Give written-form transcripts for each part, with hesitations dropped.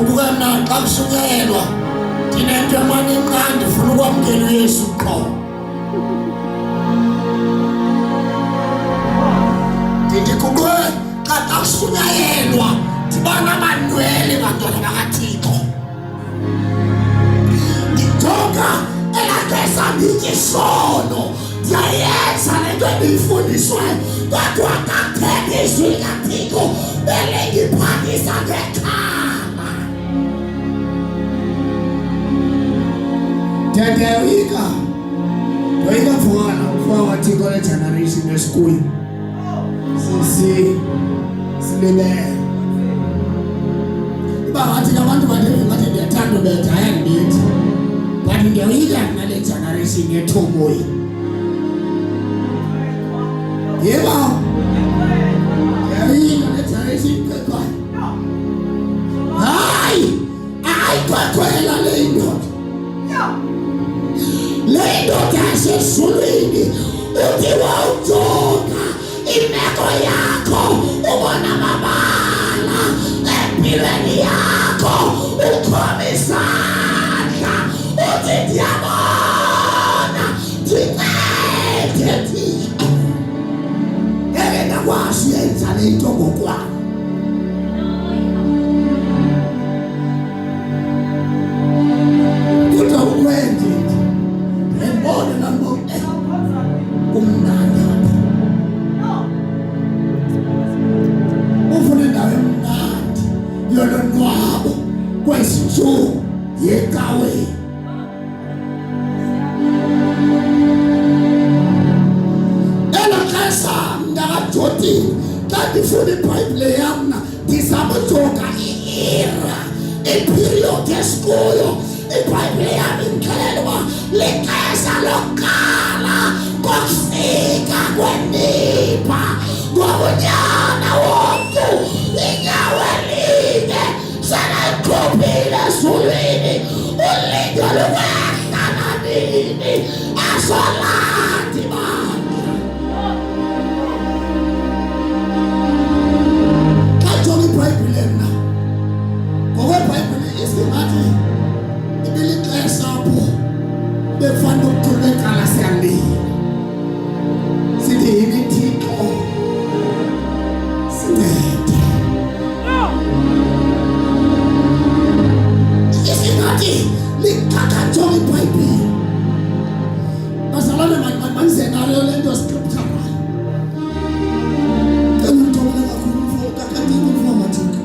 ubuka mna xa kusunyelwa ndinento emane imnandi ndifuna ukwamkela uYesu qho. Ndikuqwe xa kusunyelwa ndibona amanwele bantwana bakaThixo. Ndijonga elakesa ndiyisono ndiyayenza lento endiyifundiswe kodwa kakuthethi izwi likaThixo belengiphakisa ngekhama. Ndiyayoyika for Thixo le generation esikuyo silele iba ngathi abantu bathi ngathi ndiyathanda ubetha hayandithi kanti ndiyoyika nale generation yethoboyi. Yebo ndiyoyika le generation iqhekwayo. Hayi ayiqhwekhwela le ndoda le ndoda yasezulwini uthi wawujonga imeko yakho ubona amabala empilweni yakho ukhoma isandla uthi ndiyabona ndincede Thixo. Ngeke ndakwazi uyenza le nto ngokwami. Kodwa ukwenzile ngibone nabo kumnandi ufuna indawo emnandi yolonwabo kwezinsuku yecaweni. Elaxesha ndakajotini xa ndifuna iBhayibhile yam ndizama ujonga i-era iperiod esikuyo. iBhayibhile yam indixelela uba lixesha lokuqala kokufika kwenipha ngobunyana womntu inyawo elinye seleqhuphile ezulwini ulindo lukwehla nanini azolandi bani. Xa jonga iBhayibhile mna ngokweBhayibhile isingathi ibilixesha apho befana ukuqhubekala siyalila sithi yini Thixo sincede. Isingathi liqhaqa jonga iBhayibhile bazalwane manze nayo le nto scriptural ngiyajabula kakhulu kakade informative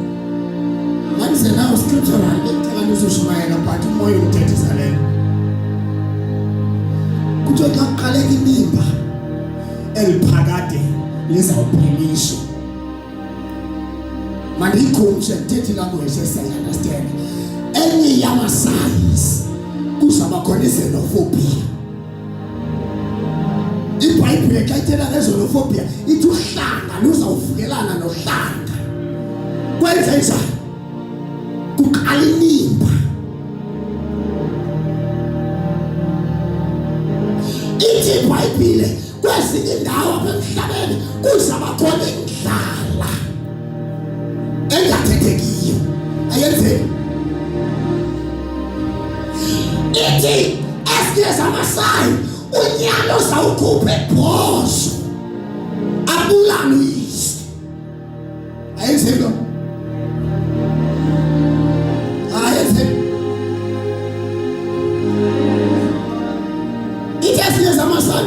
manze nayo scriptural bekuthiwa uzoshumayela but umoya umthethisa lento kuthiwa xa kuqaleka inimba eliphakade lizawuphelishwa. Mandiyikhumshe ndithethi language esiyayi-understand. Enye yama-signs kuzawuba khona i-xenophobia. iBhayibhile xa ithetha nge-xenophobia ithi uhlanga luzawuvukelana nohlanga. Kwenze njani? Kuqala inimba. Ithi iBhayibhile kwezinye indawo apha emhlabeni kuzawuba khona indlala engathethekiyo. Ayenzeni? Ithi ezinye zamasayi unyalo uzawukhupha ebhozo abulale uyise. Ayenzeni lo?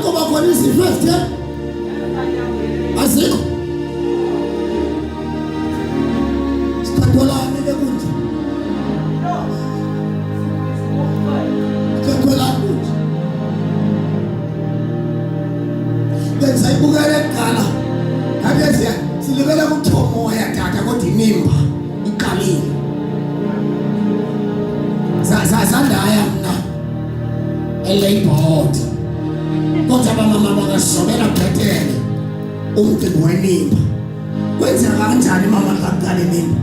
Koba khona izifo ezithe azikho sikhatholane ke kunje sikhatholane kunje bensayibukela ekugala ngabe silibela ukuthomoya tata kodwa inimba iqalile zandaya mna eLabour kodwa abamama bakasobela bhetele umcimbi wenimba. Kwenzeka kanjani mama xa kuqala inimba?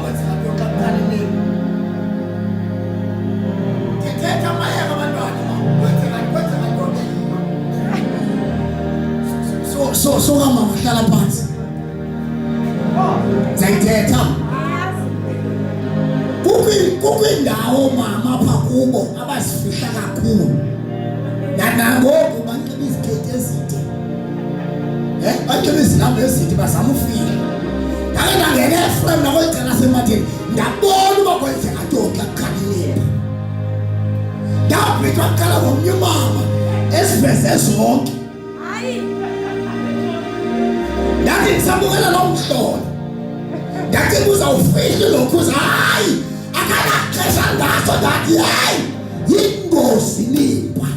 kwenzeka ntoni xa kuqala inimba? Ndithetha amayeka abantwana, kwenzeka ntoni? So mama hlala phansi. Ndiyayithetha. Kukwiindawo mama apha kubo abazifihla kakhulu. Nangoku banxiba iziketi ezide. Banxiba izilambu ezide bazama ufihla. Ndake ndangena eframe nakwicala sematheni ndabona uba kwenzeka ntoni xa kuqala inimba. Ndabhithwa kuqala ngomnye umama eziveze zonke. Ndathi ndisabukela lo mhlolo. Ndathi uzawufihla lokhuza, hayi akanaxesha ngaso, ndathi hayi yingozi nimba.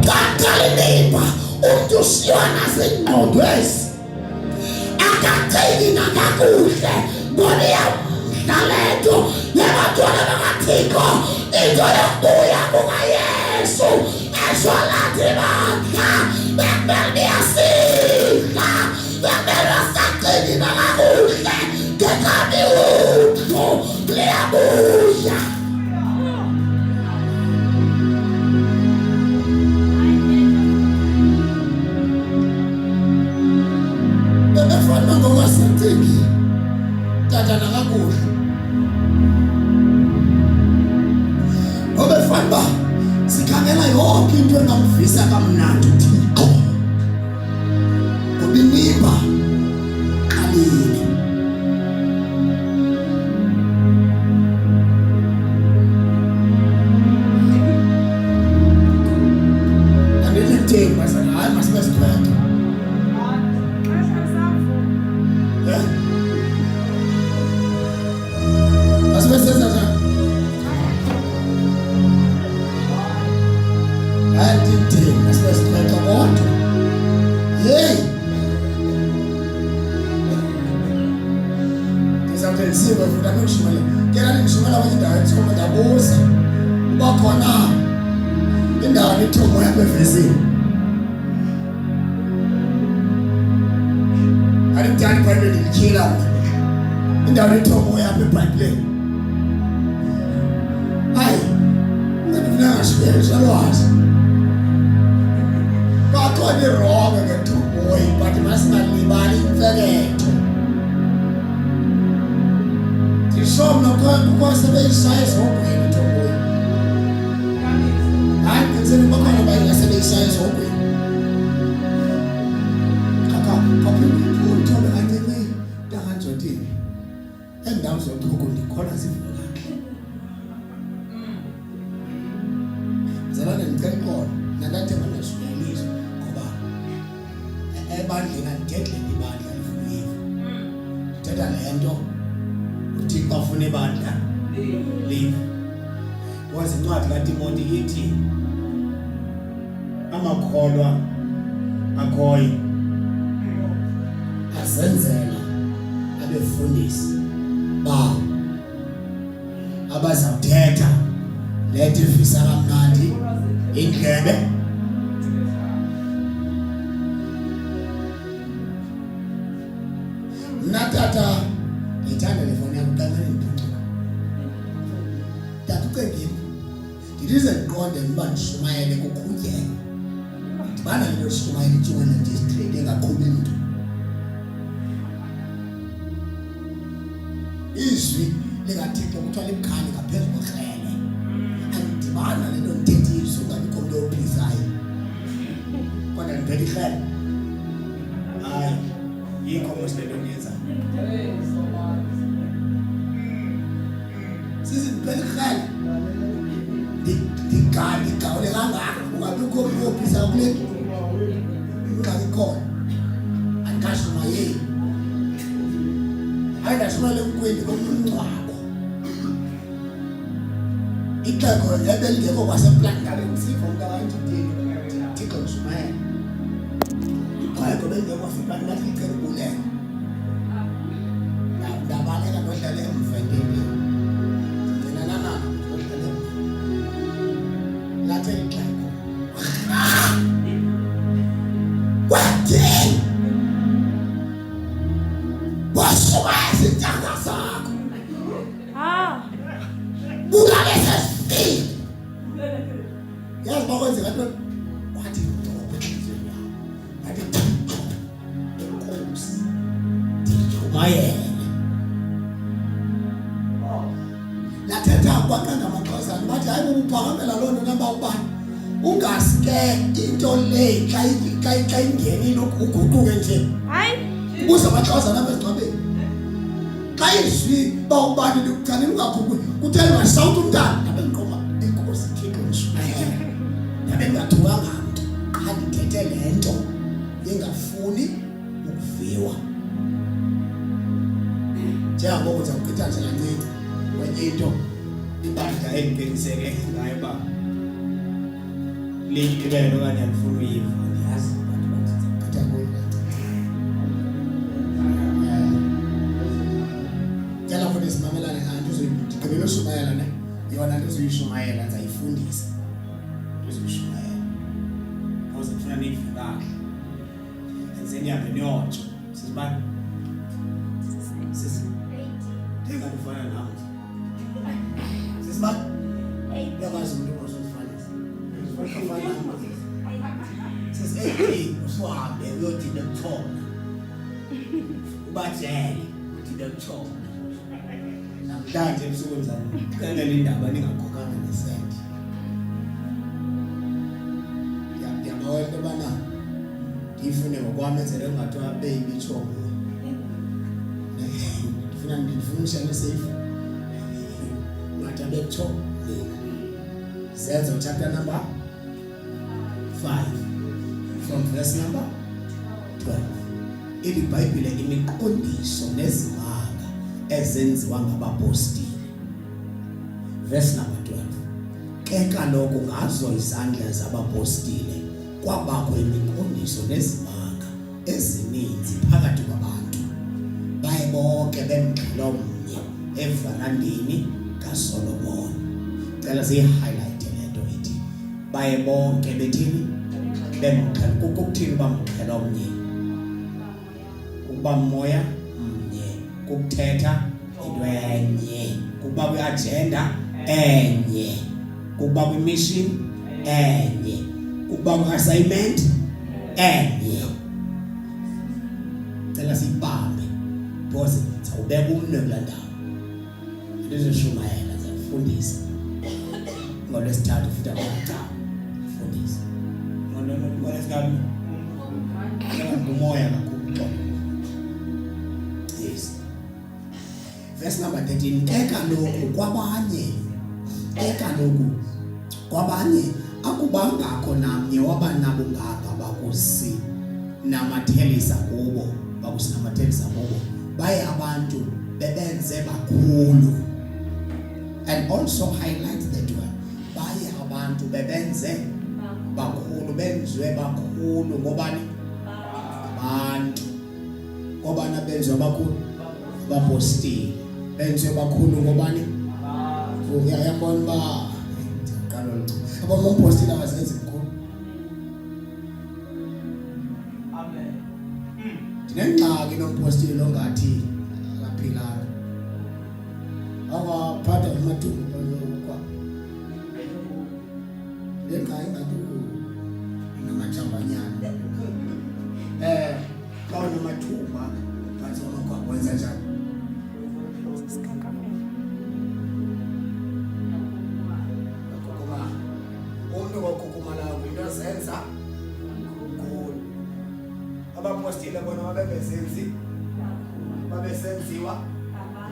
Qaqala inimba umntu ushiywa nasingqondo esi, akacingi nakakuhle ngoba iyamdla le nto yabantwana bakaThixo, into yokubuya kukaYesu eswalathi bandla bekumele niyasihla, bekumele sacingi nakakuhle ngekami uthu liyabuya. Bebefana ngokasacingi tata nakakuhle, obefana uba sikhangela yonke into engamvisa kamnandi uThixo, ngoba inimba qalile. Andilithembi basana, hayi masibe sikhwetha. Masibe senza njani? Andilithembi masibe sikhwetha kodwa. Yeyi. Ndizawuthi ndisiwe futhi apha ngishumele. Kela ndingishumela kwenye indawo ethiwa ndabuza uba khona indawo ethiwa umoya apha evesini. Andimdala iBhayibhile ndilityhila mna. Indawo ethiwa umoya apha eBhayibhileni. Hayi, ndifuna ngashiyeli salwazi. Bakhona irongo ngethuboyi, but masingalibali imfeketho. Ndisho mna kwasebeyishaye ezogwini ithuboyi. Hayi, qiniseni bakhona bayingasebeyishaye ezogwini. Uthobe kancane ntanganjotini. Endawo zothoko ndikhona zivuka kahle. Zalana ngicela iqolo nakade bangashunyayiswa ngoba ebandleni andidedle ibandla livuliwe. Ndithetha le nto uThixo afuna ibandla live. Wazi incwadi kaTimoti ithi amakholwa akhoyo azenzela abefundisi bawo abazawuthetha lethe ivisa kamnandi indlebe. Mna tata ndiyithanda le foni yam qanqane ndiphucuka. Tata ucengile ndidize ndiqonde uba ndishumayele kukhutyela. Ndibana le nto yoshumayela iTshumana District engaqhubi mntu. Izwi likaThixo kuthiwa libukhali ngaphezu kokrele. Andidibana le nto ndithetha izwi ungabikho mntu ophisayo. Kodwa ndibheka ikrele. Hayi, yikho mos le nto ndiyenzayo. Sisi ndibheka ikrele. Ndigawule kangaka ungabikho mntu ophisayo kule nto. Ingxaki ikhona. Andikashumayeli. Hayi ndashumela emkweni komncwabo. Ixhego ebelingekho kwaseplantare ngisiva umntu akantidini Thixo ngishumele. Ixhego belingekho kwaseplantare licela ubulela. Ndabaleka nodlala emvendeni. Ngena nana nodlala emva. Lathe ixhego. Wathi izintanga zakho buka lesifile yazi bakwenze kanti wathi ngathi Nkosi ndijumayele lathetha kwakangamaqhazana bathi hayi ubuphakamela loo nto namba ubani ungasike into le xa ingenile uguquke nje hayi ubuze amaqhazana bezigcwabeni xa izwi bawubani likuchanile ungaguqu kutheni ngasawuthi umntana nabe ngiqoma inkosi Thixo ngishumayela nabe ngingathukanga mntu qha ndithethe le nto engafuni ukuviwa njengoko uzawugqitha nje kancinci kwenye into ibandla engiqiniseke ngayo uba liyigqibelo okanye andifuna uyiva ndiyazi abantu bazawugqitha kuyo yala futhi simamelane ngayo nto uzoyigqibela ushumayela ne yona nto uzoyishumayela ndizayifundisa uzoshumayela ukuze kufuna niyive kahle enzeni yambe niyotsho sizibani ngokufana nawe sisibani uyakwazi umuntu ozofanisa ufana nawe sisi usuhambe uyodinga ukuthona ubatshele ukuthi bekuthona namhlanje ebusuku zami kanele indaba ningakhokhanga nesenti yabawela bana ngifune ngokwami enzele ungathiwa baby chomo ndifuna ushane safe ngathi abekutho Zenzo chapter number 5 from verse number 12 ili Bible imiqondiso nezimanga ezenziwa ngabapostile verse number 12 ke kaloku ngazo izandla zabapostile kwabakho imiqondiso nezimanga ezininzi phakathi kwabantu baye bonke bemxhelomnye evarandini kaSolomon. Cela siyi-highlight lento ithi baye bonke bethini bemxhela kukuthini bamxhelomnye ukuba moya mnye kukuthetha into enye kuba kwi-agenda enye kuba kwi-mission enye kuba kwi-assignment enye. Cela siyibambe because sawubeka umnwe kula ndawo ndizoshumayela zafundisa ngolwesithathu futhi abafundisa ngolwesithathu ngumoya kakhulu. Yes, verse number 13 kwabanye akubangakho namnye wabanabunganga bakusinamathelisa kubo baye abantu bebenze bakhulu. And also highlight that one baye abantu bebenze bakhulu benzwe bakhulu ngobani abantu ngobana benzwe bakhulu bapostile benzwe bakhulu ngobani uyayabona ba kalolo abapostile abazenze mkhulu. Amen. Dinengxaki nompostile ongathi akaphilanga awaphatha amathumbu kwa lengayi ngathi namajambanyana kawo namathumba phansi kwa kwenza njani umuntu wakukumala into zenza kukhulu. Abapostile bona babesenziwa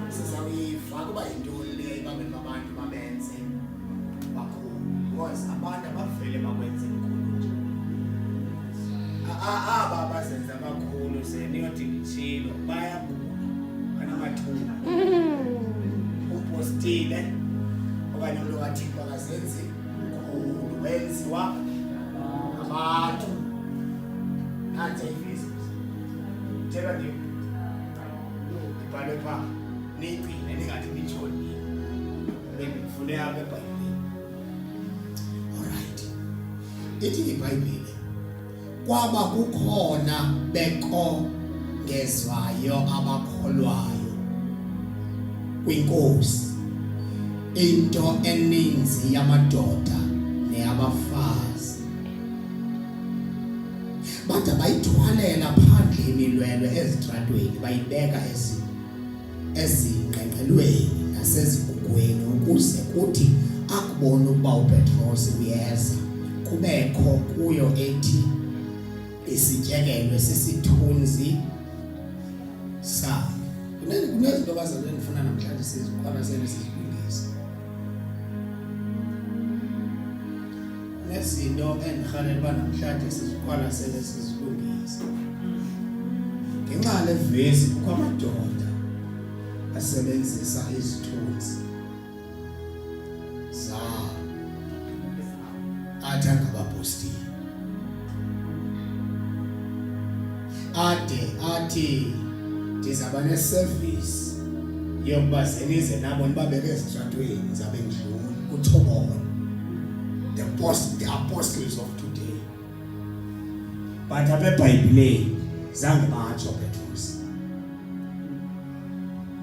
sizayifa kuba into le bameni abantu babenze bakhulu because abantu abavele bakwenza inkulu aba bazenza bakhulu seniyothi ngitshilo bayabuka banamathuba upostile okanye umuntu kaThixo akazenzi ukhulu wenziwa abantu nanze ifisi tshela nje ibhale pha niqine ningathi nitshoni ngifune apha eBhayibhelini. Alright, ithi iBhayibheli kwaba kukhona bekongezwayo abakholwayo kwinkosi into eninzi yamadoda neyabafazi bada bayithwalela phandle imilwelo ezitratweni bayibeka ezingqengqelweni nasezigugweni ukuze kuthi akubona ukuba uPetros uyeza kubekho kuyo ethi isityekelwe sesithunzi sa kunezinto bazalwane ndifuna namhlanje siziqwalasele sizilungise nezinto endihalela uba namhlanje siziqwalasele sizilungise ngenxa levesi kukho amadoda asebenzisa izithunzi zabo athi angabapostile athi ndizaba neservice yokuba zenize nabo nibabeke ezitratweni zabe ngidlula kuthobona the apostles of today but apha eBhayibhileni zange batsho Petros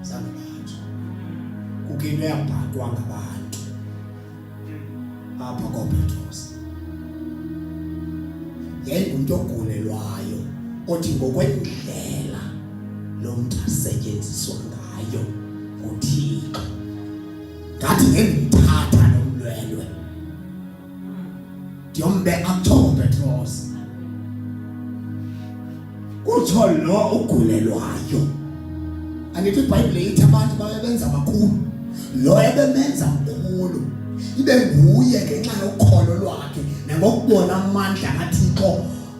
zange batsho kukho into eyabhaqwa ngabantu apha koPetros yayingumuntu ogulelwayo othi ngokwendlela lo muntu asetyenziswa ngayo nguThixo ngathi ngimthatha nomlwelwe ndiyombe akutho Petros kutsho lo ugulelwayo angithi iBhayibhile ithi abantu babenza amakhulu lo ebemenza mkhulu ibe nguye ngenxa yokholo lwakhe nangokubona amandla kaThixo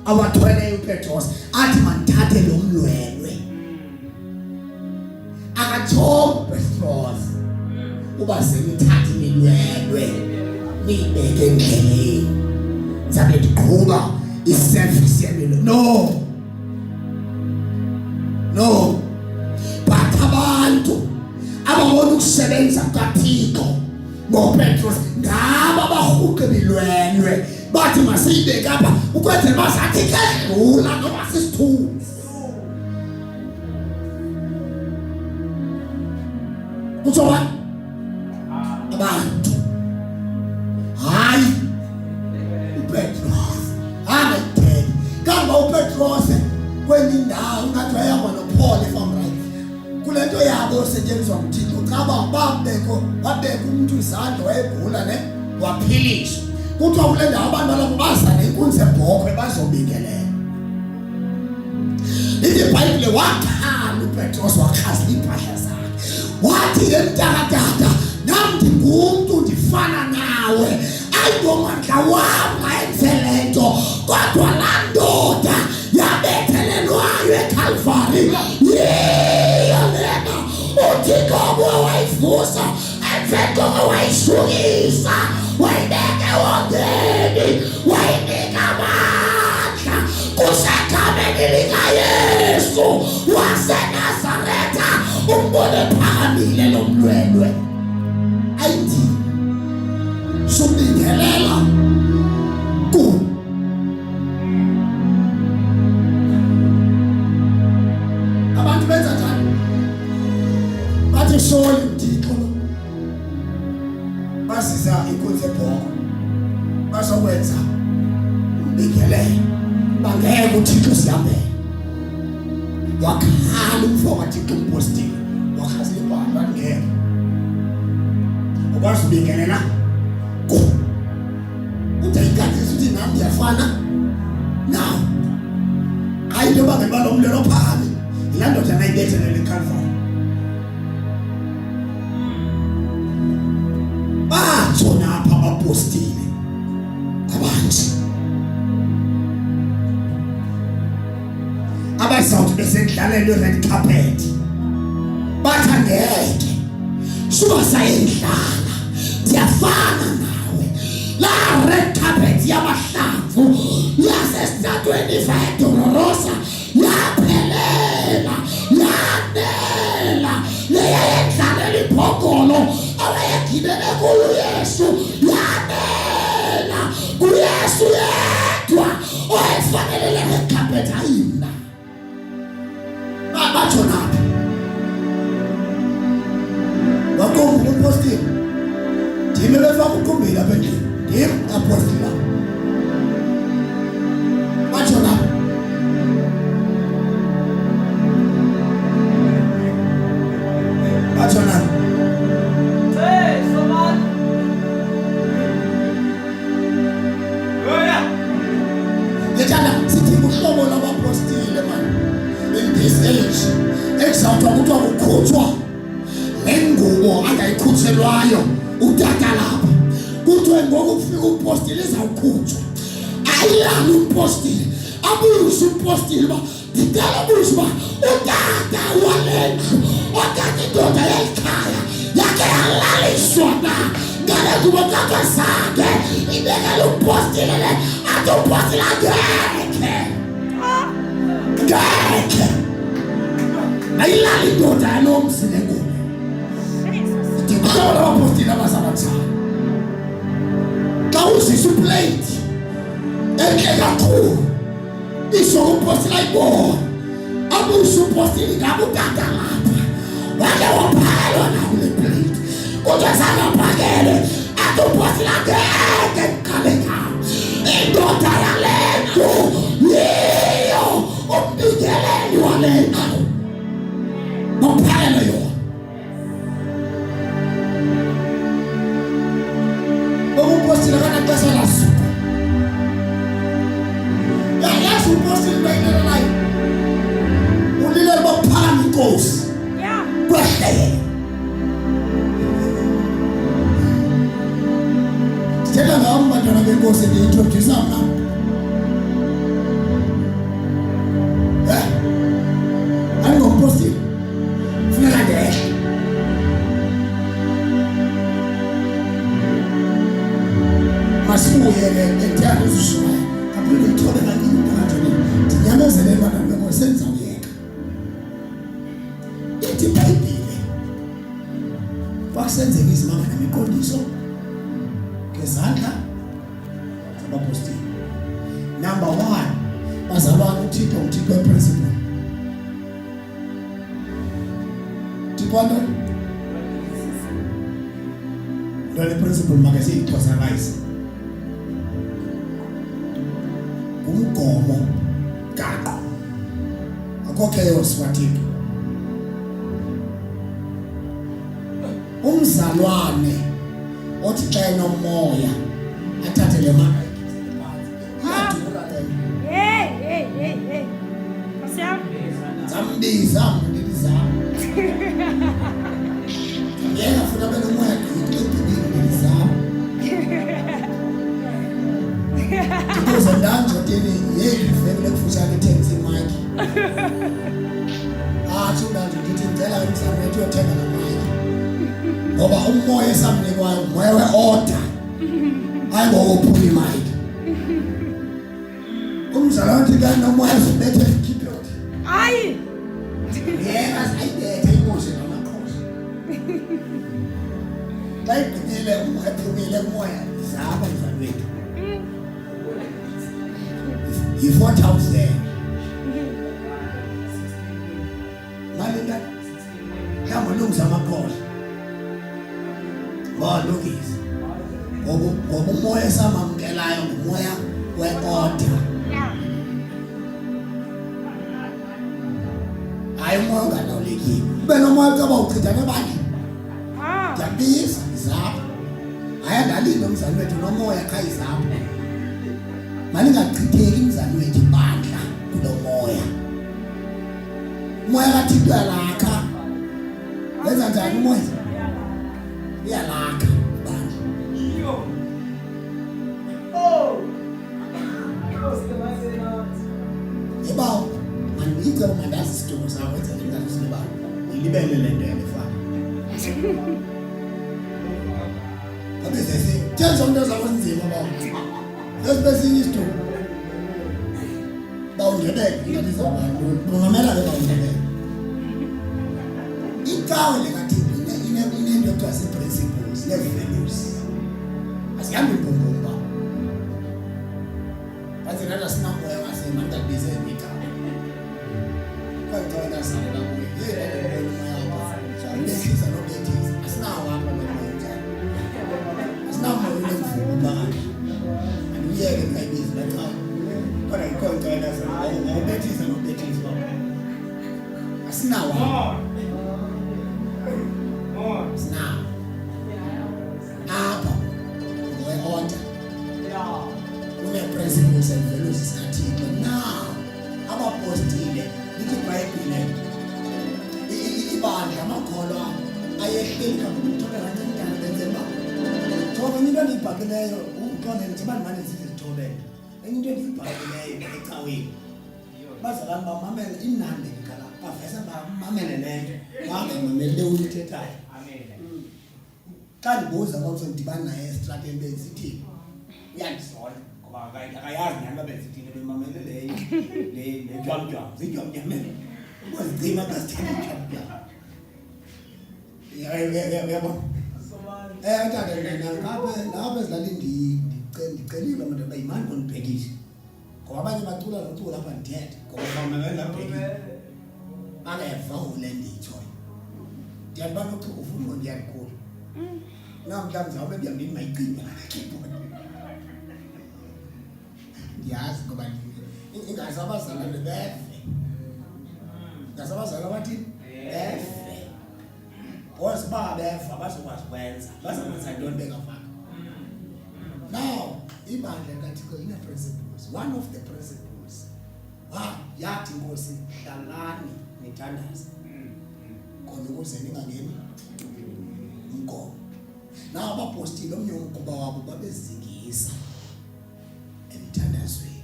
awathweleyo uPetros athi mandithathe lo mlwelwe akatsho Petros uba semthathe imilwelwe niyibeke endleleni zabe ndiqhuba iservice yemilo no but abantu ababona ukusebenza kaThixo ngoPetros ngaba bahuqe bilwelwe bathi masiyibeke apha ukwenzela basathi kedlula ngoba sisithunzi kutshowa abantu hayi uPetros angayitheni kambe uPetros kwenye indawo ngathi wayehamba noPaul if I'm right kule nto yabo osetshenziswa nguThixo caba babeka umuntu izandla wayegula ne waphilisha kuthiwa kule ndawo abantu balapho baza nenkunzi ebhokhwe bazobingelela iBhayibhile wakhala uPetros wakhazela impahla zakhe wathi emntakatata nami ndingumuntu ndifana nawe ayingomandla wami ayenze lento kodwa laa ndoda yabethelelwayo eCalvary yiyo lena uThixo wayivusa emveni koko wayishukisa wayibeke wongeni wayinika amandla kusegameni likaYesu waseNazaretha umbone phamile lo mlwelwe ayithi subingelela ku abantu benza njani bathi soli uThixo basisa inkunzi ebhokhwe bazokwenza umbingelele bangeke uThixo siyambele wakhala umfo kaThixo umpostile wakhazela impahla ngeke ukwazi ubingelela go utayikhathisa uthi nami ngiyafana nawe hayi into bangeba lo mlelo phakathi ila ndoda nayibethelele eCalvary batsho napha abapostile abanje abazawuthi besendlaleni red carpet bathi angeke suba sayendlala ndiyafana nawe la red carpet yamahlamvu yasesitratweni iVedolorosa yaphelela yanela leyayendlalela ibhokolo awayegibele kulo Yesu yanela kuYesu yedwa owayefanele le red carpet ayina batsho napha stage ekuzawuthwa kuthiwa kukhutshwa le ngubo angayikhutshelwayo utata lapha. Kuthiwe ngoku kufika umpostile izawukhutshwa. Ayilali umpostile abuyise umpostile uba ndicela ubuyise uba utata wale ndlu okanye indoda yelikhaya yakhe yalaliswa na ngale ngubo kakazange ibekele umpostile le athi umpostile ngekhe ayilali indoda yanomzi le ngubo. Ndikhola abapostile abazabatshana xa uzisa uplate enhle kakhulu isho umpostile ayibona abuyise umpostile ngabe utata lapha wake waphakelwa nawo le plate kodwa zangaphakele athi umpostile angeke ndiqale ngawo indoda yale ndlu yiyo umbikeleli wale ndlu nophakele yona. Umpostile kanaxesha lasuku yayazi umpostile bayinela nayo ulilele baphana inkosi kwehlele. Sithetha ngawo abantwana benkosi ndiyintroduce mna andingompostile funeka ndehle. Masibuyele ekuthanda uzishumayo aphinde ngithole kaningi phakathi ndinyamezele abantwana benkosi sendizawuyeka. Ithi iBhayibhile kwakusenzeka izimanga nemiqondiso ngezandla zabapostile. Number 1 bazalwane uThixo weprinciple. Thixo le principle makasiyixhosanayise umgomo gaqo akho chaos wathini. Umzalwane othi xa enomoya athathe le mali hey zambiza ndizama yena futhi abenomoya ndizama because ndanzo tini yeli family kufutshane thenga imaki athi ndanzo ndithi ngicela umzamo wethu uyothenga la maki ngoba umoya esamnikwayo umoya we-order ayingowophula imaki. Umzalwane uthi kanti nomoya ezibethe ekhiphe uthi hayi yena sayibethe inkosi namaqhosa xa igqibile umoya ephumile umoya zaba mzalwethu yi-4,000 malinga hamba ulungisa amakhosi walungisa ngoba umoya esamamkelayo ngumoya we-order hayi umoya ongalawulekile. Ube nomoya kaba uchitha nebandla ndiyabiza izapho hayi andalinde umzali wethu nomoya kha izapho malingachitheki umzali wethu ibandla kulo moya. Umoya kaThixo uyalakha. Wenza njani umoya? Uyalakha ibandla. Ebawo mandiyice umandazi isituko sakho wenza njani sibawo ilibele le nto yalefana abezese thenza umuntu ozakwenziwa bawo lesibesini isituko bawundebele ngaliza abantu bungamela ke bawundebele ikawe lekaThixo inento ekuthiwa zii-principles nee-values asihambi mbumba bathi nathi asinamoya ngasemantabize emika kwakuthiwa salela kuye yeyalebethisa nobethisa asinawo apha nomoya njalo asinamoya unemvuba andiyeke ngayibizi baxa kodwa yikho ntwana ngobethisa nobethisa asinawo asinawo apha ngowe-order une-principles and values zikaThixo. Now abapostile lithi iBhayibhile ehleli kakhulu uthobe kancane benzema thobe into endiyibhakileyo uxolele nje manje sizithobela enye into endiyibhakileyo ecaweni bazalwane bamamele imnandi ngikhala bavese bamamele lento bangamamele uyithethayo xa ndibuza kwakuse ndidibana naye estrateni bezithi uyandisola ngoba akayazi nyani babezithini bemamele le jwamjwam zijwamjamele ukuzicima xa sithini ijwamjwam uyabona tata lapha ezilalini ndicelile abantu abayimani kondibhekishe ngoba abanye bacula nocula apha ndithethe ngoba bamamele labhekile bakeva ule ndiyitshoyo ndiyandibana uchuku ufuna ndiyalikhulu namhlanje zawube ndiyamndini mayicinga keyboard ndiyazi ngoba ingase abazalwane befe ingase abazalwane bathini befe because babefa bazokwazi ukwenza bazakwenza ntoni bengafanga. Now ibandla likaThixo ine-principles. One of the principles yathi inkosi hlalani nithandaze khona ukuze ningangeni umnkomo. Now abapostile omnye umkhuba wabo babezingisa emthandazweni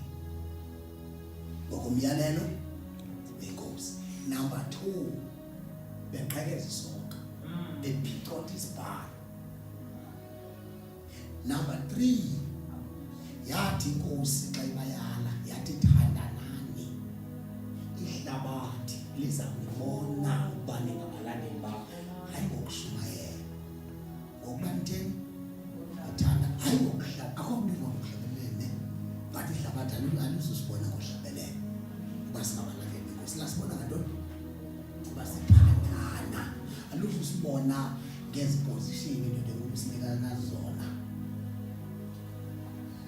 ngokomyalelo wenkosi. Number 2, beqhekeza isonka bephicotha isibhalo. Number 3, yathi inkosi xa ibayala yathi thandanani ihlabathi liza kubona uba ningabalandeli babo hayi ngokushumayela ngokuba nitheni bathanda hayi ngokuhlala akho mntu ngokuhlabelene but ihlabathi alizusibona ngokuhlabelene uba singabalandeli benkosi lasibona ngantoni uba siphandana aluzusibona ngezi position into engusinikana zona.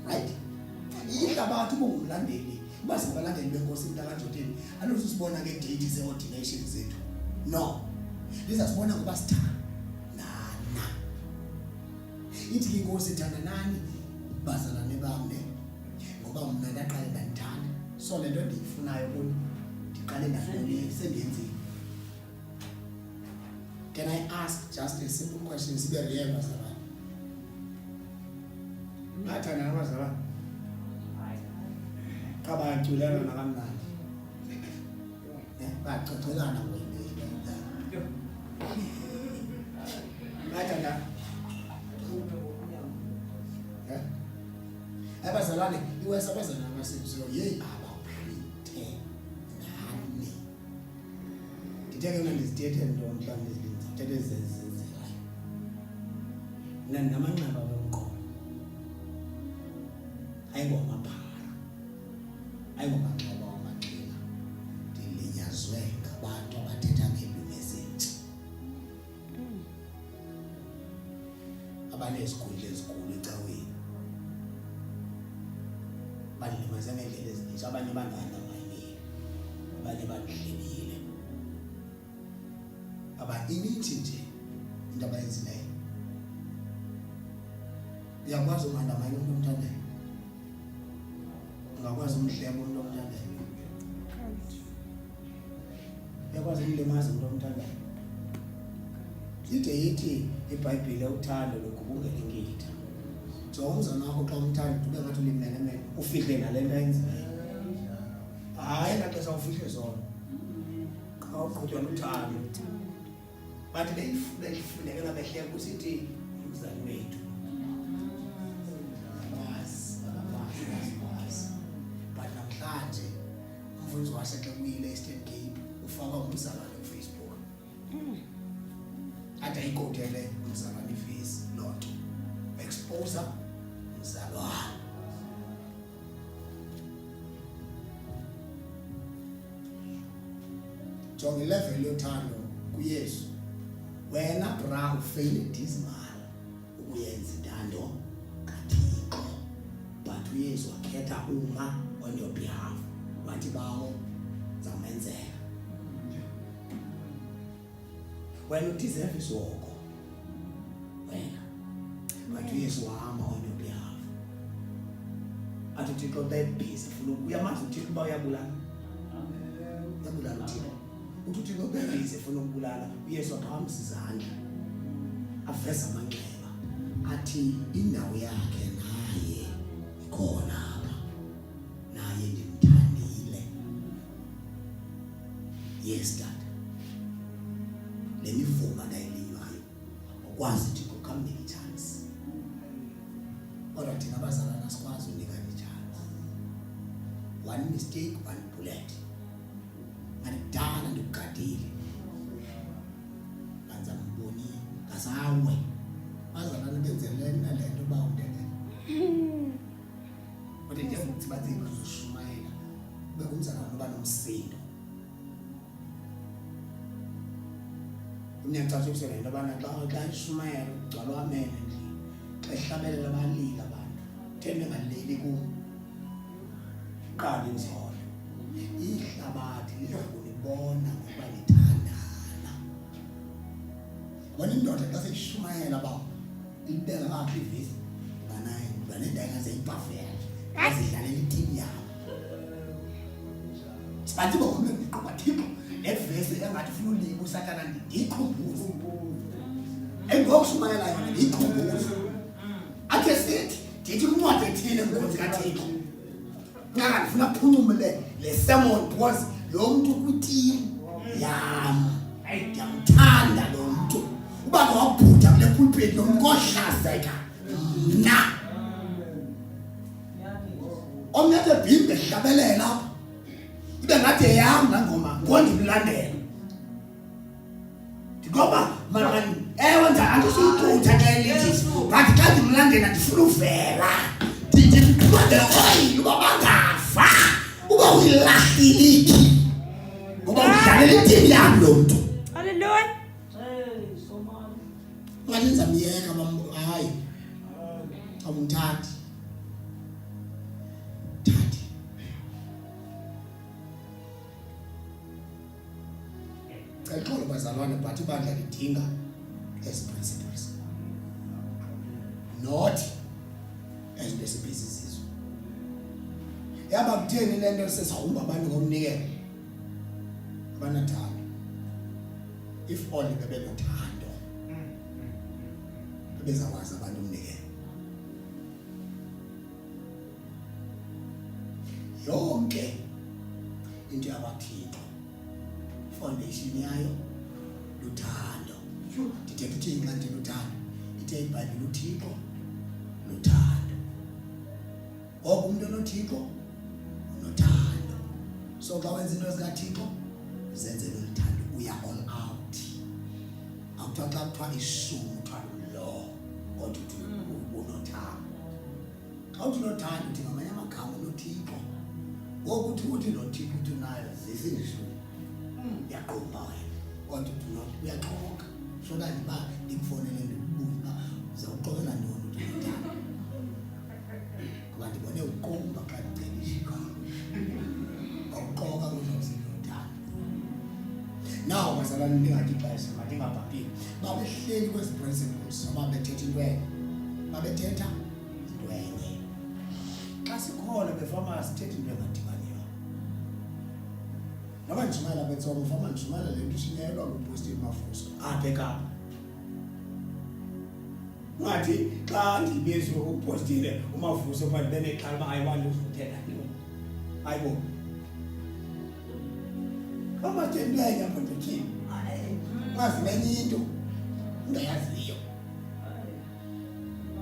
Right? Ihlabathi ubungumlandeli uba singabalandeli benkosi mntakaJotheni aluzusibona ngeedate ze-ordination zethu. No, lizasibona ngoba sithandana. Ithi inkosi thandanani bazalwane bami ngoba mna ndaqale ndanithanda. So le nto ndiyifunayo kuni ndiqale ndafuni sendiyenzile. Can I ask just a simple question? Sibe real bazalwane. Bathanda abazalwane. Kabaculana nakamnandi. Bacocelana ngoyini. Bathanda. Abazalwane iwesa abazalwane abasenziyo hey abaphrithe nani. Nditheke mna ndizithethe nto mhlawumbi ndizithethe zezizelayo. Mna ndinamanqaba wenkomo. Ayingomapara, ayingomanxeba wamaqhina. Ndilinyazwe ngabantu abathetha ngeelwimi ezintsha abanezikhundla ezikhulu ecaweni. Bandilimaze ngeendlela ezininzi, abanye bandandamayile, abanye bandihlebile. Inithi nje into abayenzileyo. Uyakwazi umandamanya umuntu omthandayo? Ungakwazi umhleba umuntu omthandayo? Uyakwazi umlimaza umuntu omthandayo? Ithi iBhayibhile uthando lugubungela inkitha. So umzana wakho xa umthanda ube ngathi ulimele ufihle nale nto ayenzileyo. Hayi naxesha ufihle zona. Xa uqhutywa luthando. Bathi beyifunekela behleka kusithi umzali wethu. But namhlanje umfundisi waseXekuyile Eastern Cape ufaka umzalwane kuFacebook. Athi ayikotele umzalwane iface loo nto. Expose umzalwane. Jonga ilevel yothando kuYesu. Wena bra ufeyile dismal ukuyenza intando kaThixo. But uYesu wakhetha uma on your behalf. Wathi bawo zamenzela. Wena udeserve isoko. Wena. But uYesu wahamba on your behalf. Athi uThixo bebhizi ufuna uyamazi uThixo uba uyabulala. Uyabulala uThixo. Uthixo bebhizi ufuna ukubulala. uYesu aphakamisa izandla. aveza amanxeba athi indawo yakhe naye ikhona apha, naye ndimthandile. Yes dad, le mivuma ndayilinywayo ukwazi ukuthi kukamnike ichance, kodwa thina abazalwana sikwazi unikana ichance. One mistake, one bullet. Ngidala ndikugadile kanza mbonile ngasawe bazalwana benzelene nalento bawundele kodwa nje ukuthi bathi bazoshumayela kube kumzalwana oba nomsindo. Umnyancatsho kusele into abana bayishumayela ugcwala wamene nje xa ehlabelela balile abantu thembe ngaleli ku qala inzolo. Ihlabathi lizokunibona ngoba nithandana. Bona indoda xa seyishumayela ba ibeka kahle ivesi banaye banendawo engazeyipafela azidlalela itimu yabo. Sibantu bokume ngiqoba Thixo evesi engathi ufuna uliba usathana ndiyikhumbuze. Engokushumayela yona ndiyikhumbuze. Athe sithi ndithi incwadi ethile enkonzi kaThixo. Ngaka ngifuna kuphunyume le sermon because lo muntu kwitimu yami ngiyamthanda lo muntu. Uba ngawabhutha kule pulpit lo mkohlazeka na omnye bhimbe hlabelela lapha ibe ngathi eyami ngangoma ngondimlandela ngoba manje wenza angisuyibhutha ke lithi but xa ndimlandela ndifuna uvela ndiqhubekela oyi uba bangafa uba uyilahliliki ngoba udlalela itimu yami lo muntu. Hallelujah. Ngalenza miyeka hayi awumthandi thandi xolo bazalwane but ibandla lidinga as principles not as recipes. Yaba kutheni lento sesihumba abantu ngomnikelo abanathando. If only bebenothando bezakwazi abantu umnikelo. Yonke into yabaThixo foundation yayo luthando. Ndithetha ukuthi incwadi luthando ithe iBhayibhile uThixo luthando. Ngoba umuntu onoThixo unothando. So xa wenza into zikaThixo zenzele luthando, uya all out. Awuthiwa xa kuthiwa ishumu kuthiwa lo kodwa uthi unothando. Xa uthi unothando uthi ngamanye amagama unoThixo. Ngoku uthi noThixo uthi nayo zisindishuni yaqomba wena kodwa uthi uyaxoka so kanti ba ndikufonele ndikubuza uzawuxokela ntoni uthi unothando ngoba ndibone uqomba xa ndicela igama awuxoka kuzosindothando. Naw bazalwane ndingathi ixesha mandingabhabhili babehleli kwezi principles ababethetha into enye babethetha into enye. Xa sikhona befama sithetha into engadibaniyo noba njimala betsoma ufama njimala le nto ishinyelwa kuposti emafuso apha eKapa. Ngathi xa ndibizwe upostile umafuso uba ndibe nexhala uba ayiwani uzuthetha ayibo amathembelenya mpotothini ngazimenye into ungayaziyo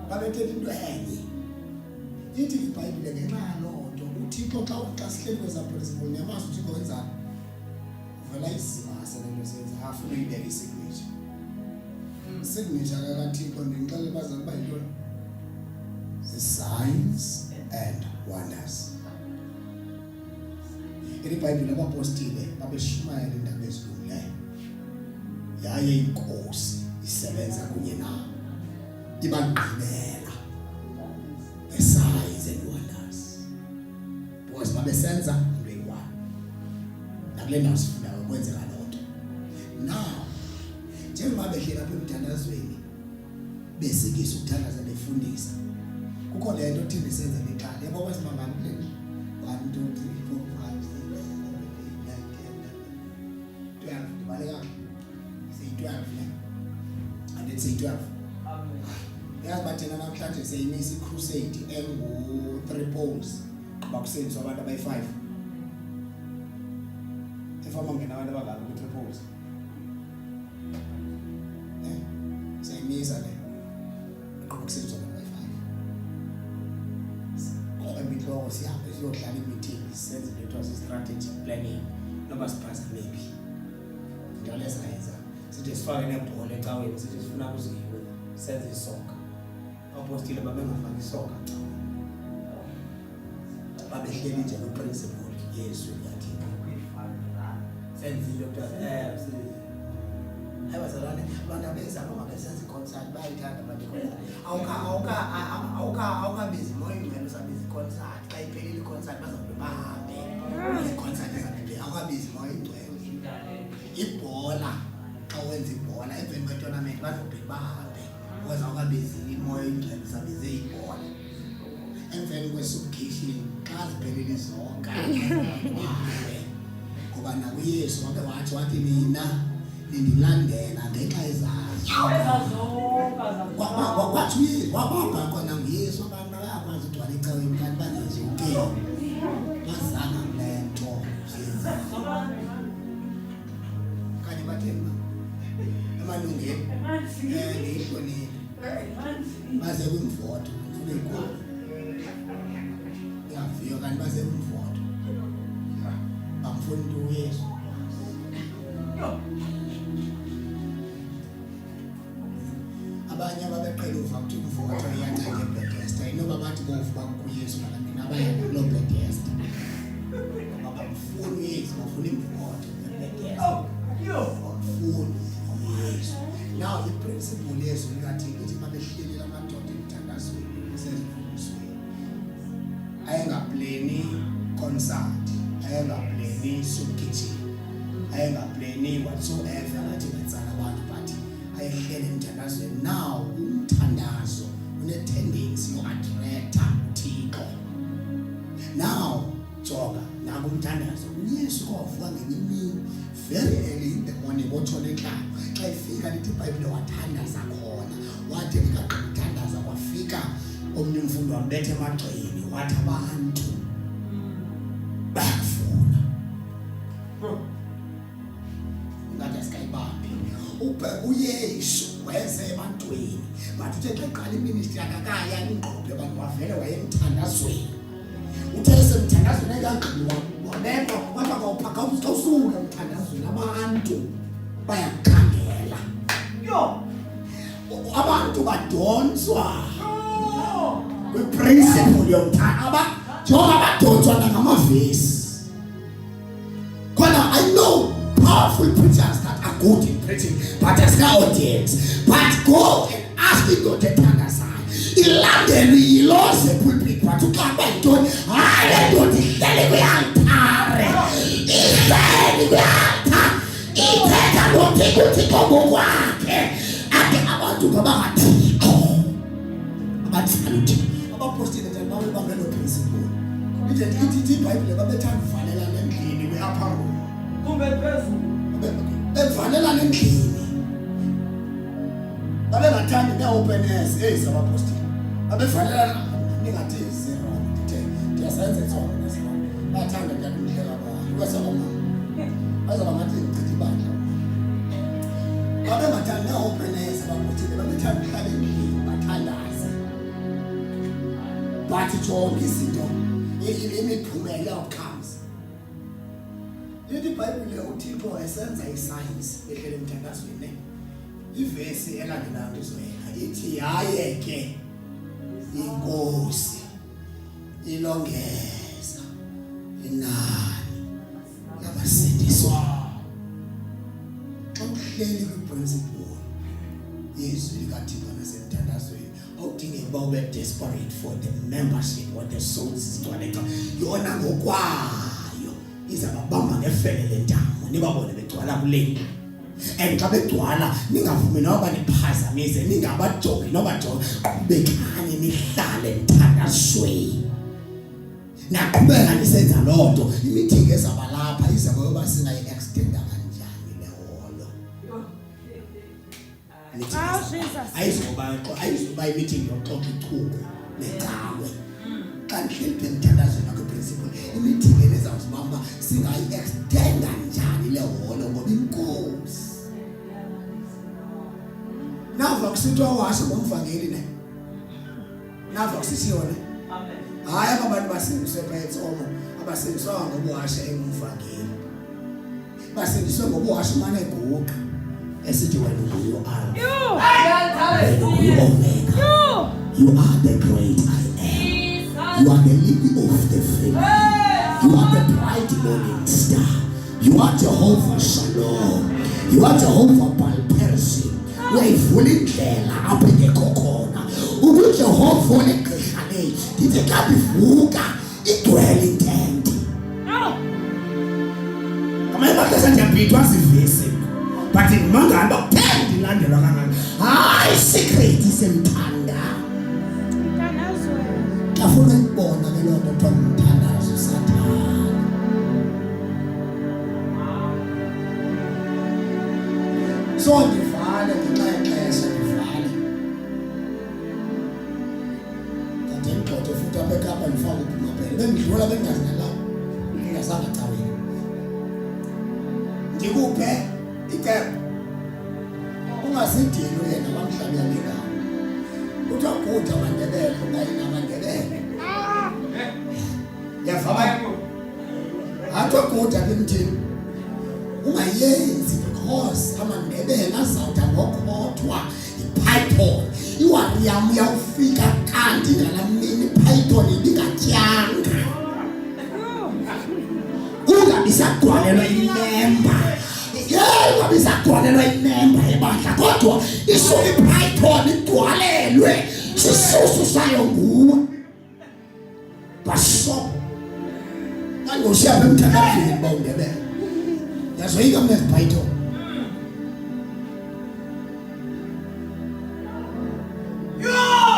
babethetha into enye. Ithi iBhayibhile ngenxa yaloo nto uThixo xa sihleli kweza principle niyamazi uThixo wenzani uvela isimasa lento senza afuna uyibeka isignature. Signature kaThixo ndingixele bazali uba yintoni signs and wonders. iBhayibhile abapostile babeshumayela indaba ezilungileyo yaye inkosi isebenza kunye nabo ibagqibela signs and wonders because babesenza into eyi-one nakule ndawo sifundayo kwenzeka loo nto. Now njengoba behleli apha emthandazweni besikisa ukuthandaza befundisa kukho le nto thina isenza neqala yabo kwesimangalo kule 1 2 3 4 5 6 7 8 9 10 12 ndibaleka say 12 and then say 12 yazi bathina namhlanje seyimisa crusade engu3 poles bakusenzwa abantu abayi5 efama ngena abantu abangaka ku3 poles seyimisa le bakusenzwa abantu abayi5 ngoba imihloko sihambe siyodlala i-meeting senze into strategic planning noma siphasa maybe into lesayenza sithi sifake nebhola ecaweni sithi sifuna kuziwe senze isonka apostile babengafaki isonka babehleli nje ku-principle Yesu yathi senze into ayibazalwane abantu abeza noma besenza i-concert bayayithanda abantu awukabizi moya ingcwele usabizi i-concert xa iphelile i-concert bazawube bahambe i-concert ezaphinde awukabizi moya ingcwele ibhola xa wenza ibhola emveni kwe-tournament bazawube bahambe because awukabizi imoya ingcwele usabize ibhola emveni kwe-subcation xa ziphelile izonka ngoba nakuyesu wathi mina nindilandela ngenxa ezazo kwathi wabamba khona nguyesu abantu bayakwazi udwala ecaweni kanti banezuke bazana kule nto kanye bathemba emalungeni ngiyihlonile baze kwimvoto ngifuna ikwazi yaviyo kanti baze kwimvoto bamfuna into uyesu abanye ababeqela uva ukuthi umvoto iyathatha eBethesda inoba bathi bovuka kuyesu nabantwana abaya kulo Bethesda bafuna uyesu bafuna imvoto eBethesda bafuna uyesu now i-principle yesu likathi ukuthi babehlelela amadoda emthandazweni sezifundisweni ayengapleni concert ayengapleni subkitchen ayengapleni whatsoever ngathi benzana abantu but ayehlele emthandazweni now umthandazo une-tendency yo-attracta uThixo now jonga naku umthandazo uyesu kwavuka ngenye imini very early in the morning ngotshona entlanga xa ifika lithi iBhayibhile wathandaza khona wathi ekaqala ukuthandaza kwafika omnye umfundi wambetha emagxeni wathi abantu bayafuna ngathi asikayibambi uyesu weze ebantwini but uthe xa eqala iministry akakaya ingqondo abantu wavele wayemthandazweni uthe esemthandazweni ekangqini wabekwa kwaba kwawuphaka usuka emthandazweni abantu bayakukhangela abantu badonswa kwi-principle yomthanda njengoba badonswa nangamavesi khona I know powerful preachers that are good in preaching but as ka audience but go and ask indoda ethandazayo ilandele yilose pulpit but uqamba intoni hayi indoda ihlele kwi-altare ihlele kwi-altare ithetha noThixo ngokwakhe ake abantu ngabangathixo abathanda abapostile njani babambe lo principle ithi iBhayibhile babethanda uvalelana endlini kwi-upper room kumbe phezulu bevalelana endlini babengathandi ne-open airs ezabapostile babevalelana ningathi zero ndiyasenza itsona bathanda njani umdlela kwayo kwasabamama bazaba ngathi ngichitha ibandla babengathandi ne-open airs abapostile babethanda uhlala endlini bathandaze bathi jonke izinto imiphumela outcomes iBhayibhile uThixo esenza i-signs ehlele emthandazweni ivesi elandelayo izoyela ithi yaye ke inkosi ilongeza inani labasindiswa xa uhleli kwi-principle yezwi likaThixo nasemthandazweni awudingeki uba ube desperate for the membership or the souls zigcwale xa yona ngokwayo izababamba ngefele lentamo nibabone begcwala kule and xa begcwala ningavumi noba niphazamise ningabajongi noba jongi qhubekani nihlale emthandazweni naqhubeka nisenza loo nto imithingi ezaba lapha iza ngoba singayi-extenda kanjani le holo ayizoba i-meeting yoxoxa ichubo necawe xa ndihleli phe mthandazweni kwi-principle i-meeting enizawuzibamba singayi-extenda njani le holo ngoba inkosi nava kusithiwa washe ngomvangeli ne nava kusithiwona hayi abantu basindiswe phayetsomo abasindiswanga ngobuwashe engumvangeli basindiswe ngobuwashe umane eguqa esithi wena nguyo Alpha wena Omega you are the great I am you are the lily of the field you are the bright morning star you are Jehovah Shalom you are Jehovah Balpersi uyayivula indlela apho ingekho khona uJehova olegqirha le ndithi xa bivuka igcwele intente amanye amaxesha ndiyabhidwa zivesi but ngimangala ukuthanda ndilandelwa kangaka hayi secret semthanda afuna ukubona ke loo nto kuthiwa ngumthandazo Sathana so ndivale ngexesha ndivale kanti ngixoxe futhi apha eKapa ndifaka uphumapele bendidlula bengazinala ngingasanga caweni ndikuphe icebo ungasidini yena bamhlabi yalingana kuthiwa kude amandebele ungayina amandebele yavama athiwa kude apha emthini ungayenzi because amandebele azawuthi ngokhothwa ipython iwarrior uyawufika kanti ngalamini ipython ibingatyanga ungabisagcwalelwa imemba ungabisagcwalelwa imemba ebandla kodwa isuke ipython igcwalelwe sisusu sayo nguwe baso ngangoshiya apha emthandazweni bawundebele yazoyika mna ezipython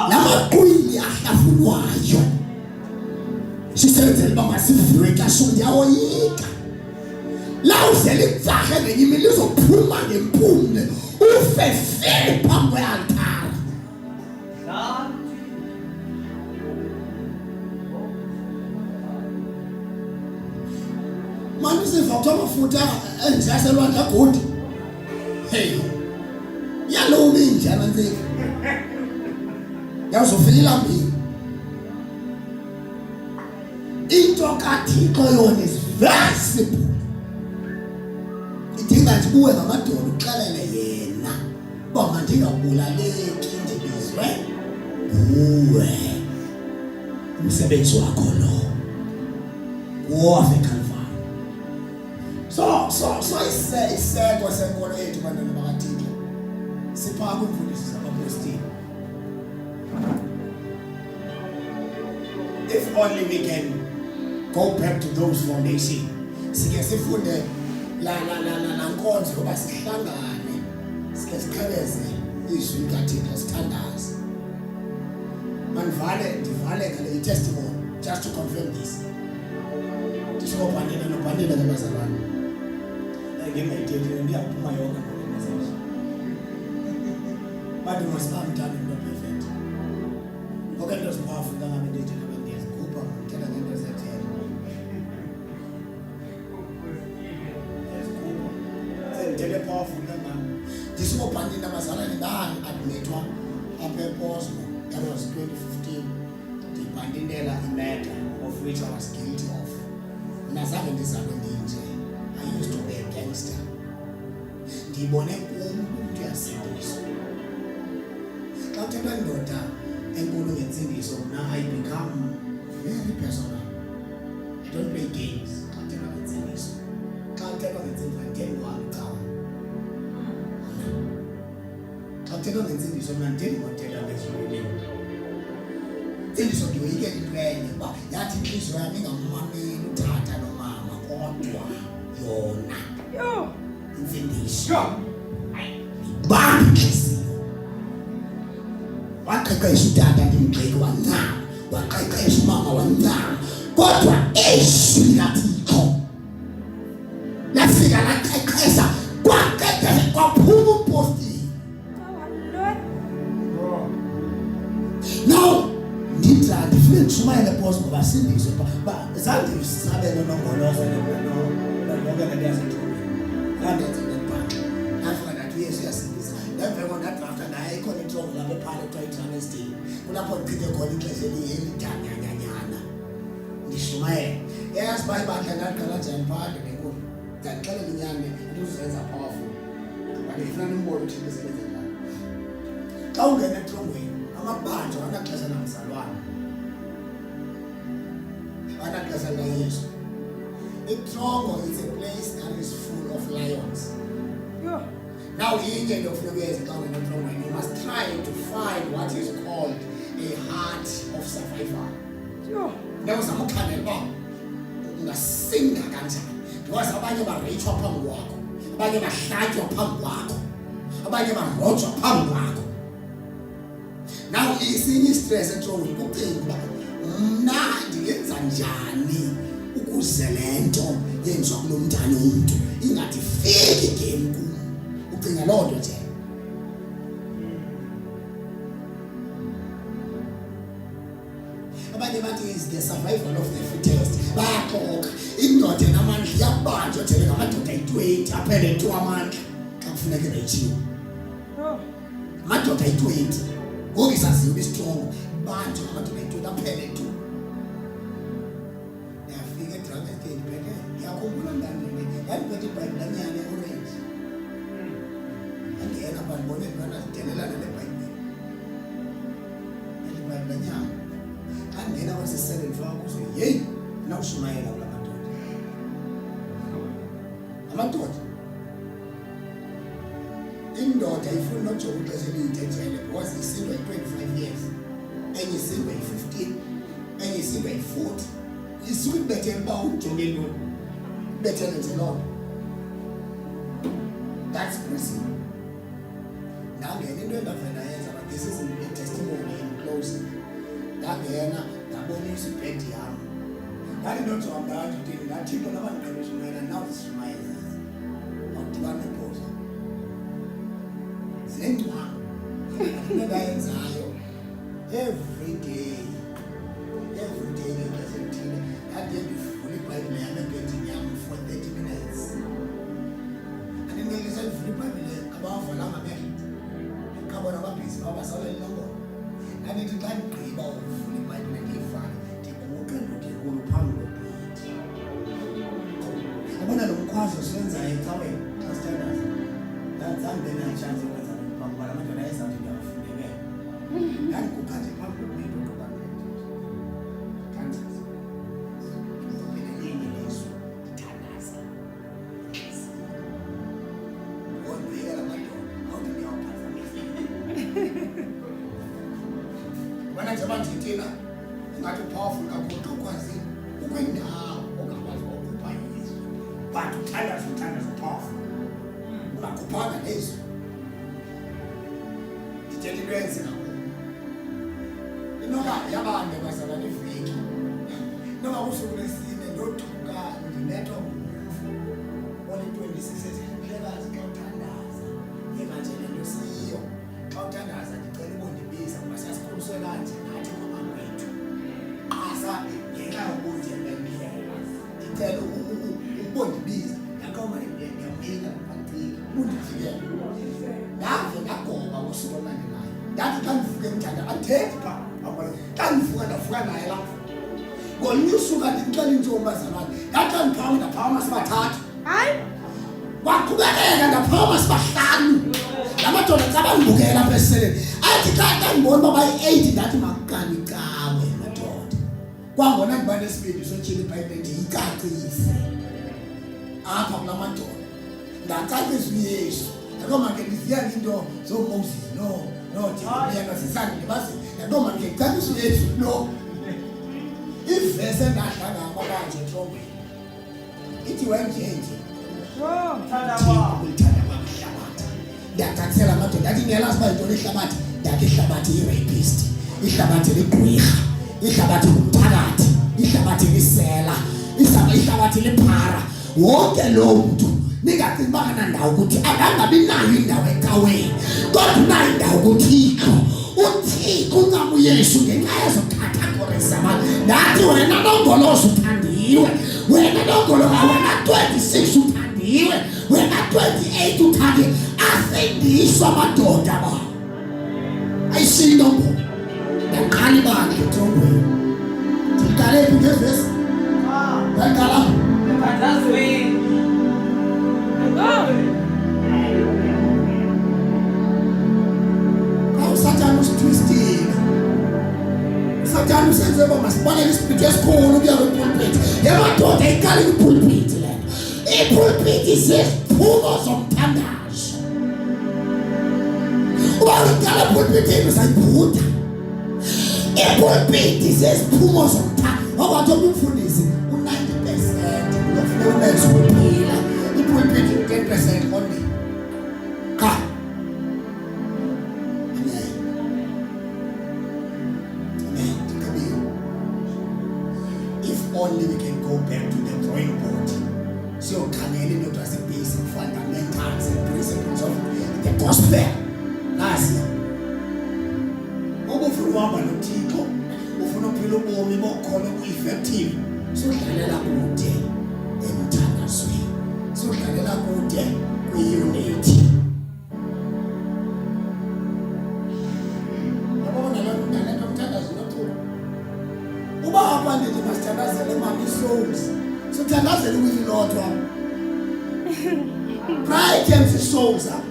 lamaqwili ahlafunwayo sisenzela uba masiviwe xesha ndiyawoyika la uzele itsahe ngenye imini lizophuma ngempumle ufefele phambi kwealtari mani usiva kuthiwa amafutha endiyaselwandle agudi hey yaloba injana nzima yazofika ilambile into kaThixo yona is very simple idinga nje uwe ngamadolo uxelele yena uba mandingabulaleki ndibizwe uwe umsebenzi wakho lo wowafe so iseko senkolo yethu bantwana bakaThixo siphaa kwimfundiso zabapostile if only we can go back to those foundations sike sifunde la nkonzo ngoba sihlangane sike siqhebeze izwi likaThixo sithandaze manivale ndivale ngale testimony just to confirm this tisokubhanela nobhanela ngabazalwane ngengayithethile ndiyaphuma yonke ngokusebenza bantu masibamthanda into perfect okay nto zipowerful kangabe ndithi ngiyazigubha ngithetha ngento zethela sendithele powerful kangabe ndisikubhanela abazalwane ngani admithwa apha ePosmo that was 2015 ndibhandelela imatter of which I was guilty of nazange ndizalwe ndinje I used to be a gangster ndibone umuntu yasindiswa xa kuthethwa indoda enkulu ngensindiso mna I become very personal I don't play games xa kuthethwa ngensindiso xa kuthethwa ngensindiso nditheni wami cawa xa kuthethwa ngensindiso mna nditheni ngothetha ngezilulimi insindiso ndiyoyikela into enye uba yathi inhliziyo yami ingamameli utata nomama kodwa yona insindiso bambi inhliziyo waqeqesha utata ndimgxeki wanyama waqeqesha umama wanyama kodwa izwi likaThixo lafika laqeqesha kwaqeqesha kwaphuma upostile Ushumayela boss ngoba sindizwe ba zange sisabe nonongolozo lonke le yaseThobeni kanti njengebhanqa afika nathi Yesu yasindisa emva kona draft naye ikhona inhloko lapha ephale kuthiwa i-travesty kulapho ngichithe khona ixesha elidanyanyana ngishumayela yazi bayibandla ngaqala njani phande nenkulu ngixelela inyane uzenza powerful kanti ifuna umbolo uthini sebenza njani xa ungena etrongweni amabandla anaxesha namzalwane anaxesha laYesu. Itrongo is a place that is full of lions. Now inye nto ufuna ukuyenza xa ungena etrongweni, you must try to find what is called a heart of survival. Ndawuzama ukukhandela uba ungasinda kanjani because abanye bareyithwa phambi kwakho, abanye bahlatywa phambi kwakho, abanye barojwa phambi kwakho. Now isinye istress etrongweni kucinga uba mna ndiyenza njani ukuze le nto yenziwa kulo mntana umntu ingathi fike game kum. Ucinga loo nto nje. Abanye bathi is the survival of the fittest. Bayaxoka indoda enamandla iyabanjwa thele ngamadoda ayi-20 aphele tu amandla xa kufuneka ireyithiwe. Amadoda ayi-20 ngoku isaziwe istrong banjwa ngamadoda ayi-20 aphele tu. Yafika edragete ndibheke yakhumbula ndandini yandiphethe ibhayibhile lanyane orange. Andiyena bandibone ndibana zidelelana nebhayibhile. Ibhayibhile lanyane angena kwase-7 faka kuzo yeyi nawushumayela kula madoda. Amadoda indoda ifuna nojonga ixesha eliyithethele because isindwa yi-25 years, enye isindwa yi-15, enye isindwa yi-40. Isuke ibethele uba ujonge ntoni, ibethele nje loo nto. That's prison. Ndangena into endavela yenza but this is a testimony in closing. Ndangena ndabonisa ibhedi yam ndandinojonga ngathi ndini ndathixo noba ndiqheleshumayela nawuzishumayela awudibani nebhoza zengcwanga into ndayenzayo every day ngexesha elithile ndade ndivula ibhayibhile yam ebhedini yam for 30 minutes. Andingelisa ndivula ibhayibhile abavalanga amehlo kabona ababhizi babasalela inombolo. Andithi xa ndigqiba ukuvula ibhayibhile ndiyivale ndiguqe ndodekulu phambi kwebhedi. Abona lo mkhwazo siwenzayo ecaweni xa sithandaza ndazange benachance yokwenza phambi kwala madoda ayezawuthi ndiyawufundekela. Ndandiguqa nje phambi kwebhedi oqoqabhedi thandaza elinye lisu ndithandaza onduyela madoda awuthi ndiyawuphazamisa. Wena nje bandithina ngathi powerful kakhulu xa ukwazi ukwendawo ongakwazi ukukhupha izwi but uthandaza powerful ungakhuphanga nezwi. Ndithetha into enzeka inoba yabande bazalwane iveki inoba kusuku lesine ndothuka ndinethwa ngumfu oli-26 ehlekazi xa uthandaza yekanje le nto siyo. Xa uthandaza ndicela ubondibiza ngoba siyasikhululiswe kanje nathi ngomama wethu qasa ngenxa yokuthi bendihlela ndicela ubondibiza ndaqoma ndiyamnika ndiphathile ubundifikele ndave ndagoba ngosuku olulandelayo. Ndathi xa ndivuke emthanda athethi phaa xa ndivuka ndavuka naye laa mfu ngolunye usuku ndimxela intombazalwane ndathi xa ndiphawama ndaphawama sibathathu. Hayi waqhubekeka ndaphawama sibahlanu. Lamadoda cabangibukela apha esiseleni athi xa ndibona uba bayi-8 ndathi makukani cawe madoda. Kwangona ndiba nesibindi sotshila ibhayibhile ndiyicacise apha kula madoda ndacacisa uYesu. Yakoma ke ndiziya into zoMoses noJeremiya zisandilibazile yakoma ke ndicacisa uYesu lo. Ivesi endadla ngabo abanje etrongweni ithi wenjenje thanda kwakho ihlabathi. Ndiyacacisela amadoda ndathi ngiyalazi uba yintoni ihlabathi. Ndathi ihlabathi yi-rapist, ihlabathi ligqwirha, ihlabathi ngumthakathi, ihlabathi lisela, ihlabathi liphara. Wonke loo mntu ningacingi uba anandawo ukuthi angangabi nayo indawo ecaweni kodwa unayo indawo kuThixo. uThixo uncama uYesu ngenxa yezo categories zabantu Ndathi wena nongoloza uthandiwe. Wena nongoloza wena 26 uthandiwe. Wena 28 uthandiwe. Afindiswa amadoda ba. Ayisilo ngo. Yaqala ibandla eThongweni. Ndiqale ngevesi. Yaqala. That's way. Satan usitwisting. Satan usenze ba masibonele isiphithwe esikhulu kuya kwi-pulpit. Yemadoda iqala kwi-pulpit le. I-pulpit isiphumo zomthandazo. Uba uqala pulpitini usayibhuda. I-pulpit isiphumo zomthandazo. Okwathi umfundisi u-90% kufuneka umenze uphila. I-pulpit 10% only. Cha. Only we can go back to the drawing board. So khangela into as basic fundamentals and principles of the gospel. Nasi. Ubufuna uhamba noThixo, ufuna ukuphila ubomi bokhona ku-effective. Sodlalela kude emthandazweni. Sodlalela kude kwi-unity. Yabona lo mthandazo nothula. Uba abantu nje masithandazele mami souls. Sithandazele uyilodwa. Pride comes souls up.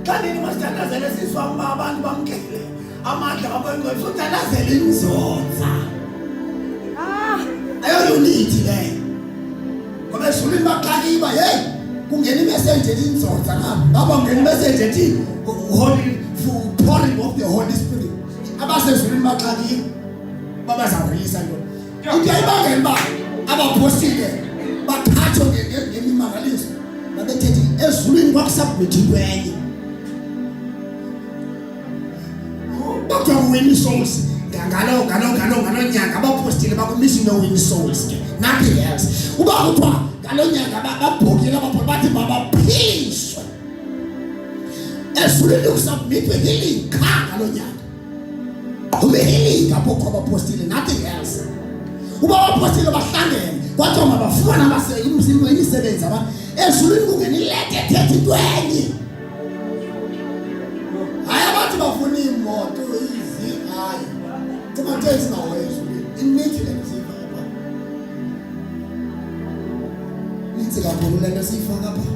Kanini masithandazele siswa abantu bamkele. Amandla abangcwele sithandazele inzonza. Ayo unity le. Ngoba ezulwini baxakiba hey. Kungena imessage elinzonza ngaba ngena imessage ethi holy pouring of the Holy Spirit. Abasezulwini baxakile babazawurelease into. Into ayibangela ba abapostile bathatho ngemimangaliso. Babethethi ezulwini kwakusubmit kwenye. Bakuthiwa win souls. Ngalo nyanga abapostile bakumisi no win souls. Nothing else. Uba kuthiwa kalonyanga babhokile abapho bathi babaphiswe. Ezulwini usubmit healing kha kalonyanga. Ube healing apho abapostile nothing else. Uba abapostile bahlangene kwathi mabafuna umzimba wemisebenzi abantu ezulwini kungena ilete ethethe into enye. Hayi abathi bafuna imoto izi hayi. Kuba tezi nawo ezulwini. Inithi le mzimba apha. Nithi kakhulu lento siyifaka apha.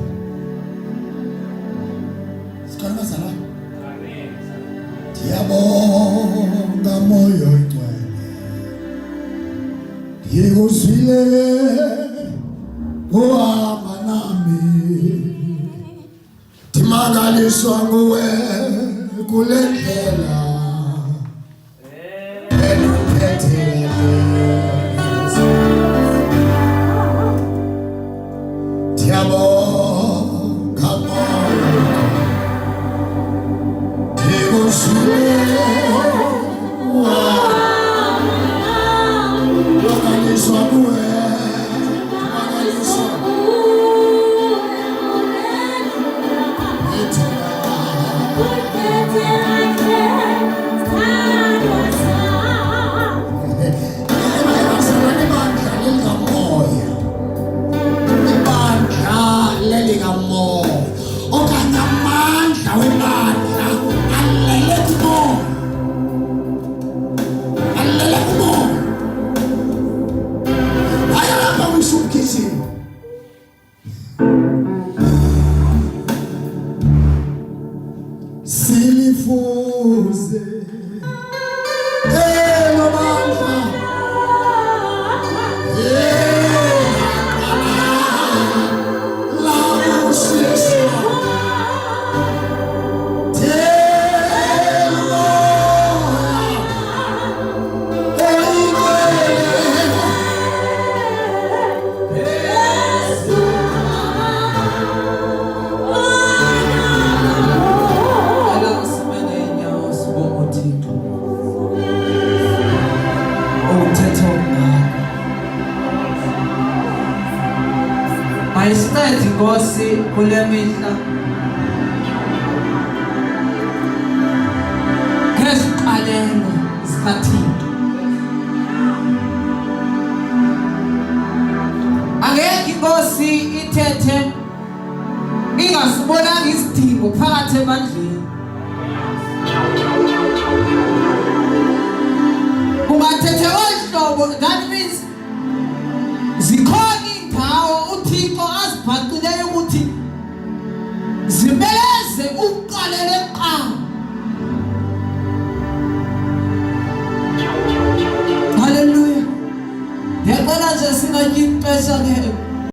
Sikhona bazalwane. Amen. Ndiyabonga moyo oyingcwele. Ngikuzwile uhamba nami. Ndimangaliswa nguwe kule ndlela. Ayisincede inkosi kule mihla ngeziqalelo zikaThixo. Angeke inkosi ithethe ingasibonanga isidingo phakathi ebandleni. Kungathethe ohlobo, that means zikhona indawo uThixo azibhaqileyo ukuthi zibeleze ukuqalela eqala. Hallelujah. Ngiyaqala nje singathi ixesha ke